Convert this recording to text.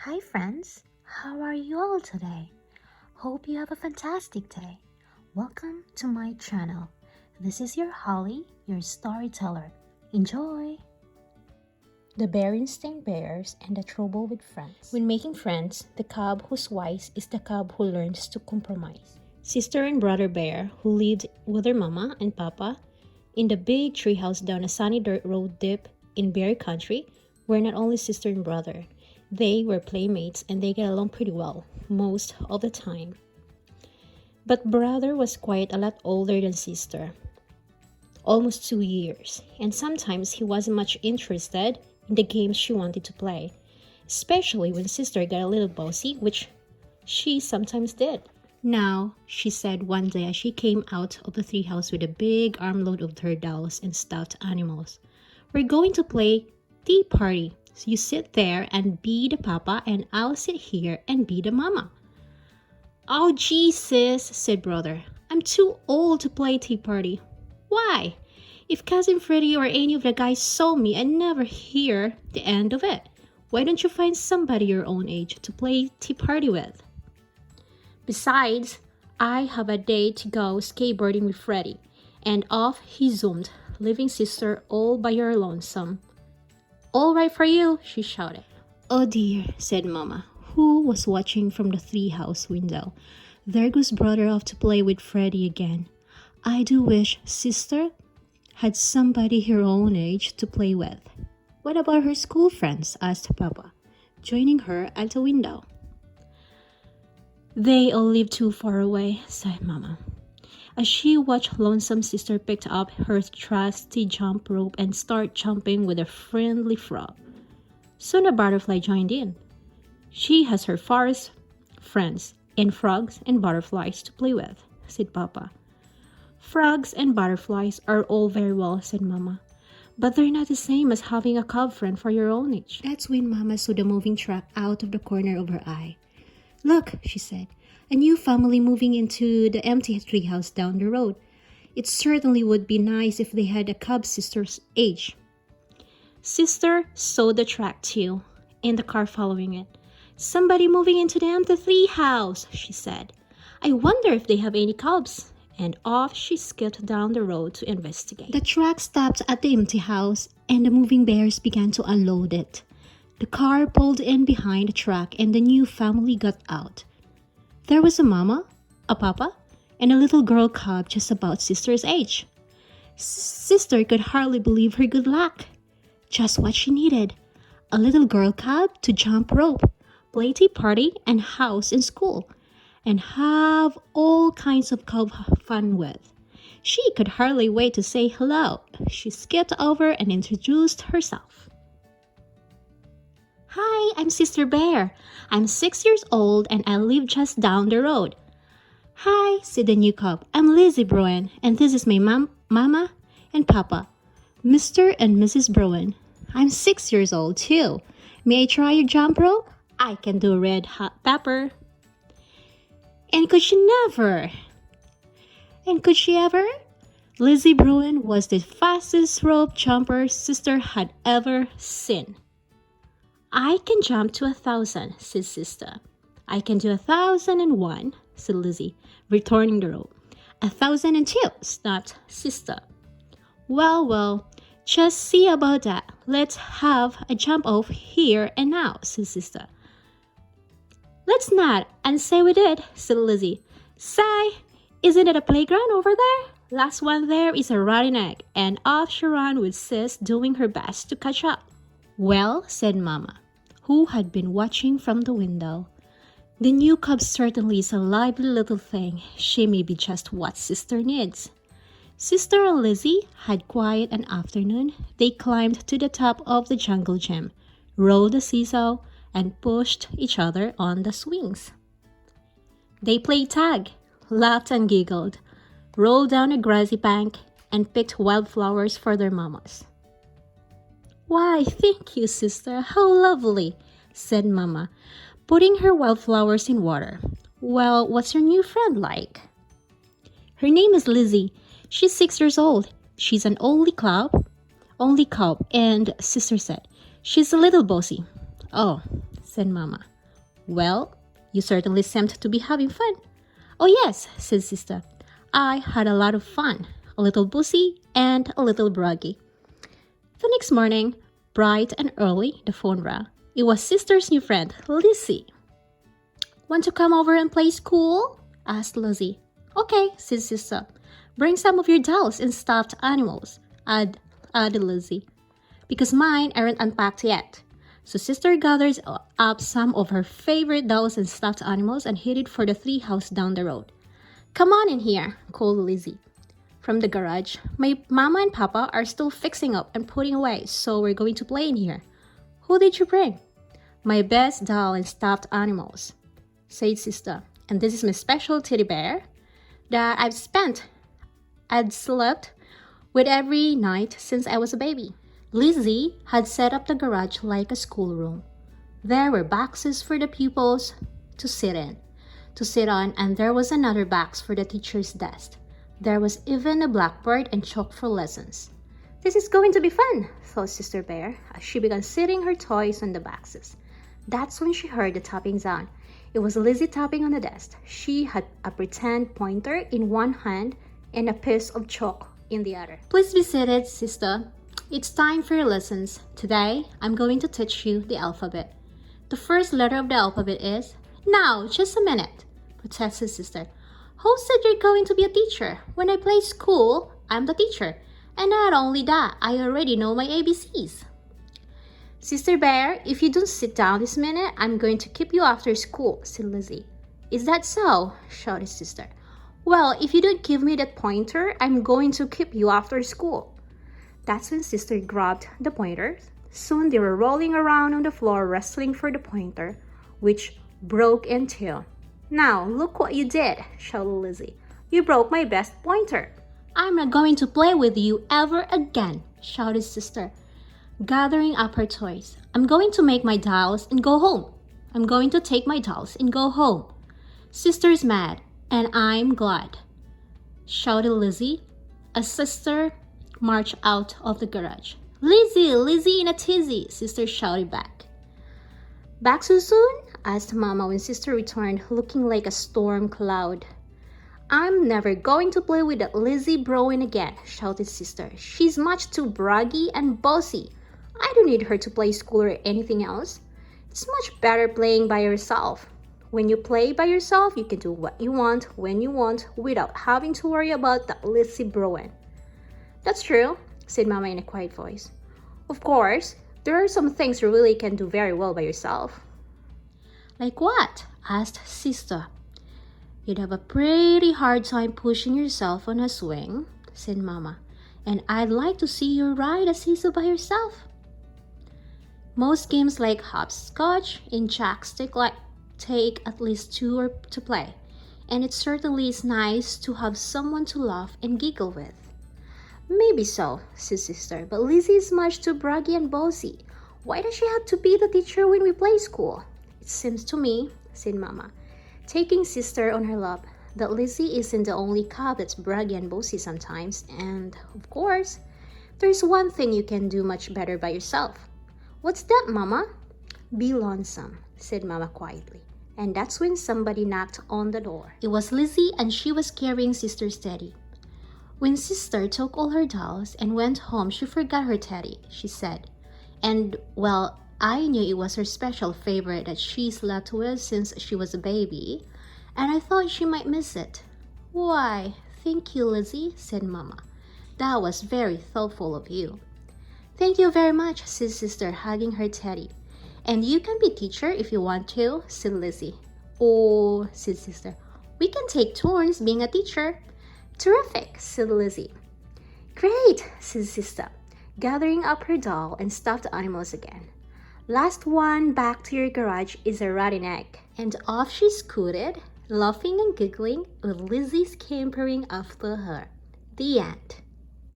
Hi friends, how are you all today? Hope you have a fantastic day. Welcome to my channel. This is your Holly, your storyteller. Enjoy! The Berenstain Bears and the Trouble with Friends. When making friends, the cub who's wise is the cub who learns to compromise. Sister and brother bear who lived with their mama and papa in the big treehouse down a sunny dirt road deep in bear country were not only sister and brother. They were playmates and they get along pretty well most of the time. But brother was quite a lot older than sister, almost 2 years, and sometimes he wasn't much interested in the games she wanted to play, especially when sister got a little bossy, which she sometimes did. Now, she said one day as she came out of the treehouse with a big armload of her dolls and stuffed animals, "We're going to play tea party. So you sit there and be the papa and I'll sit here and be the mama." "Oh Jesus," said brother. "I'm too old to play tea party." "Why? If cousin Freddie or any of the guys saw me, I'd never hear the end of it. Why don't you find somebody your own age to play tea party with? Besides, I have a day to go skateboarding with Freddie." And off he zoomed, leaving sister all by her lonesome. "All right for you," she shouted. "Oh dear," said Mama, who was watching from the treehouse window. "There goes brother off to play with Freddie again. I do wish sister had somebody her own age to play with." "What about her school friends?" asked Papa, joining her at the window. "They all live too far away," said Mama, as she watched lonesome sister pick up her trusty jump rope and start jumping with a friendly frog. Soon a butterfly joined in. "She has her forest friends and frogs and butterflies to play with," said Papa. "Frogs and butterflies are all very well," said Mama, "but they're not the same as having a cub friend for your own age." That's when Mama saw the moving truck out of the corner of her eye. "Look," she said, "a new family moving into the empty treehouse down the road. It certainly would be nice if they had a cub sister's age." Sister saw the truck too, and the car following it. "Somebody moving into the empty treehouse," she said. "I wonder if they have any cubs." And off she skipped down the road to investigate. The truck stopped at the empty house, and the moving bears began to unload it. The car pulled in behind the truck, and the new family got out. There was a mama, a papa, and a little girl cub just about sister's age. Sister could hardly believe her good luck. Just what she needed: a little girl cub to jump rope, play tea party, and house in school, and have all kinds of cub fun with. She could hardly wait to say hello. She skipped over and introduced herself. "Hi, I'm Sister Bear. I'm 6 years old and I live just down the road." "Hi," said the new cub. "I'm Lizzie Bruin and this is my mama and papa, Mr. and Mrs. Bruin. I'm 6 years old too. May I try your jump rope? I can do red hot pepper." And could she ever? Lizzie Bruin was the fastest rope jumper sister had ever seen. "I can jump to 1,000, said sister. "I can do 1,001, said Lizzie, returning the rope. 1,002, snapped sister. Well, just see about that. Let's have a jump off here and now," said sister. "Let's not, and say we did," said Lizzie. "Say, isn't it a playground over there? Last one there is a rotten egg," and off she ran with sis doing her best to catch up. "Well," said Mama, who had been watching from the window, "the new cub certainly is a lively little thing. She may be just what sister needs." Sister and Lizzie had quite an afternoon. They climbed to the top of the jungle gym, rode the seesaw, and pushed each other on the swings. They played tag, laughed and giggled, rolled down a grassy bank, and picked wildflowers for their mamas. "Why, thank you, sister. How lovely," said Mama, putting her wildflowers in water. "Well, what's your new friend like?" "Her name is Lizzie. She's 6 years old. She's an only cub, and sister said, she's a little bossy." "Oh," said Mama, Well, you certainly seemed to be having fun. Oh yes, said sister. I had a lot of fun, a little boozy and a little braggy. The next morning, bright and early, the phone rang. It was sister's new friend, Lizzie. Want to come over and play school? Asked Lizzie. Okay, said sister. Bring some of your dolls and stuffed animals, added Lizzie, because mine aren't unpacked yet. So sister gathered up some of her favorite dolls and stuffed animals and headed for the tree house down the road. Come on in here, called Lizzie. From the garage, my mama and papa are still fixing up and putting away, so we're going to play in here. Who did you bring? My best doll and stuffed animals, said sister. And this is my special teddy bear that I'd slept with every night since I was a baby. Lizzie had set up the garage like a schoolroom. There were boxes for the pupils to sit on, and there was another box for the teacher's desk. There was even a blackboard and chalk for lessons. This is going to be fun, thought Sister Bear, as she began setting her toys on the boxes. That's when she heard the tapping sound. It was Lizzie tapping on the desk. She had a pretend pointer in one hand and a piece of chalk in the other. Please be seated, sister. It's time for your lessons. Today, I'm going to teach you the alphabet. The first letter of the alphabet is... Now, just a minute, protested sister. Who said you're going to be a teacher? When I play school, I'm the teacher. And not only that, I already know my ABCs. Sister Bear, if you don't sit down this minute, I'm going to keep you after school, said Lizzie. Is that so? Shouted sister. Well, if you don't give me that pointer, I'm going to keep you after school. That's when sister grabbed the pointer. Soon they were rolling around on the floor wrestling for the pointer, which broke in two. Now, look what you did, shouted Lizzie. You broke my best pointer. I'm not going to play with you ever again, shouted sister, gathering up her toys. I'm going to make my dolls and go home. I'm going to take my dolls and go home. Sister's mad, and I'm glad, shouted Lizzie as sister marched out of the garage. Lizzie in a tizzy, sister shouted back. Back so soon? Asked Mama when sister returned looking like a storm cloud. I'm never going to play with that Lizzie Browen again, shouted sister. She's much too braggy and bossy. I don't need her to play school or anything else. It's much better playing by yourself. When you play by yourself, you can do what you want, when you want, without having to worry about that Lizzie Browen. That's true, said Mama in a quiet voice. Of course, there are some things you really can do very well by yourself. Like what? Asked sister. You'd have a pretty hard time pushing yourself on a swing, said Mama, and I'd like to see you ride a seesaw by yourself. Most games like hopscotch and jackstick take at least two to play, and it certainly is nice to have someone to laugh and giggle with. Maybe so, said sister, but Lizzie is much too braggy and bossy. Why does she have to be the teacher when we play school? It seems to me, said Mama, taking sister on her lap, that Lizzie isn't the only cub that's braggy and bossy sometimes, and, of course, there's one thing you can do much better by yourself. What's that, Mama? Be lonesome, said Mama quietly, and that's when somebody knocked on the door. It was Lizzie, and she was carrying sister's teddy. When sister took all her dolls and went home, she forgot her teddy, she said. And, well, I knew it was her special favorite that she slept with since she was a baby, and I thought she might miss it. Why, thank you, Lizzie, said Mama. That was very thoughtful of you. Thank you very much, said sister, hugging her teddy. And you can be teacher if you want to, said Lizzie. Oh, said sister, we can take turns being a teacher. Terrific, said Lizzie. Great, said sister, gathering up her doll and stuffed animals again. Last one back to your garage is a rotten egg. And off she scooted, laughing and giggling with Lizzie scampering after her. The end.